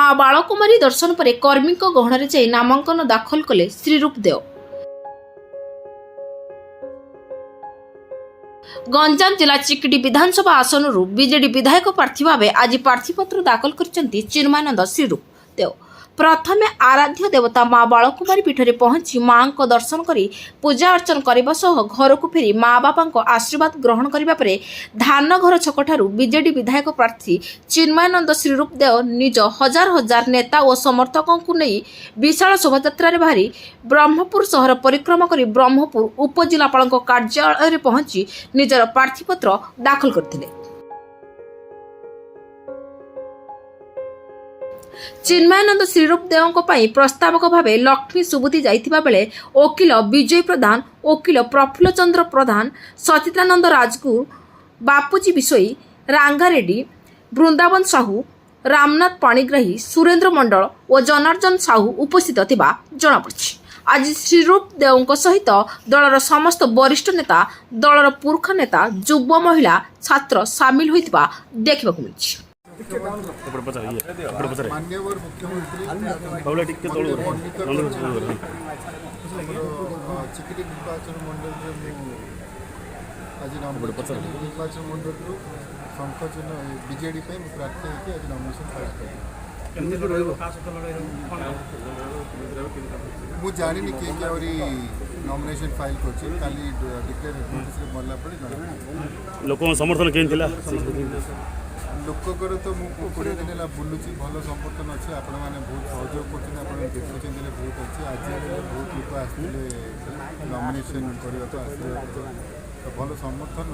माँ बालकुमारी दर्शन पर कर्मी गहन जाई नामांकन दाखल कले श्रीरूप देव। गंजाम जिला चिकिटी विधानसभा आसन बीजेडी विधायक प्रार्थी भाव आज प्रार्थीपत्र दाखल कर चिन्मयानंद श्रीरूप देव। प्रथमे आराध्य देवता माँ बालकुमारी पीठरे पहुंची माँ को दर्शन करी पूजा अर्चन करने सह घर को फेरी माँ बापा आशीर्वाद ग्रहण करने पर धान घर छकठारू बीजेडी विधायक प्रार्थी चिन्मयानंद श्रीरूप देव निज हजार हजार नेता और समर्थकों को नहीं विशाल शोभायात्रा बाहरी ब्रह्मपुर सहर परिक्रमा कर ब्रह्मपुर उपजिलापाल कार्यालय पहुंची निजर प्रार्थीपत्र दाखल करथिले। चिन्मयानंद श्रीरूप देव प्रस्तावक भाव लक्ष्मी सुबुद्धि जाइथिबा बेले वकिल विजय प्रधान, वकिल प्रफुल्ल चंद्र प्रधान, सचिदानंद राजगुरु, बापूजी बिशोई, रांगा रेड्डी, बृंदावन साहू, रामनाथ पाणिग्राही, सुरेंद्र मंडल और जनार्दन साहू उपस्थित थिबा जଣାपड़िछि। आज श्रीरूप देव सहित दलर समस्त वरिष्ठ नेता, दलर पुरखा नेता, युवा महिला, छात्र सामिल होइतिबा देखिबाकु मिलिछि। मान्यवर मुख्यमंत्री चिकिटी निर्वाचन मंडल आज निर्वाचन मंडल संकोचन बीजेडी प्रार्थी होकर आज नॉमिनेशन फाइल कर जानी किए नॉमिनेशन फाइल कर लोक समर्थन के लोकर तो मुझे 20 दिन है बुलूची भल समर्थन अच्छे आपण मैंने बहुत सहयोग कर देखुं बहुत अच्छे आज बहुत लोग आसते नॉमिनेशन करने तो भल समर्थन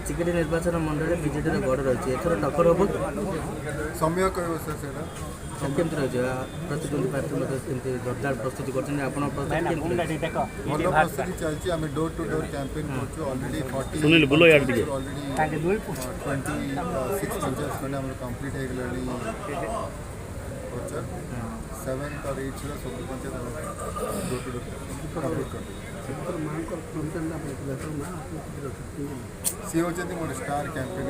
चिकिटी निर्वाचन मंडल बीजेडी गढ़ रही है एथर टक्कर हम समय कह सर केमती रही प्रतिद्वंदी प्रार्थी जोरदार प्रस्तुति कर भल प्रस्तुति चलती आम door to door campaign already 26 panchayat खंडे कंप्लीट हो गला 7 और 8 सब पंचायत डोर टू डोर सी होती मोर star campaign.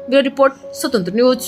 Bureau report Swatantra news.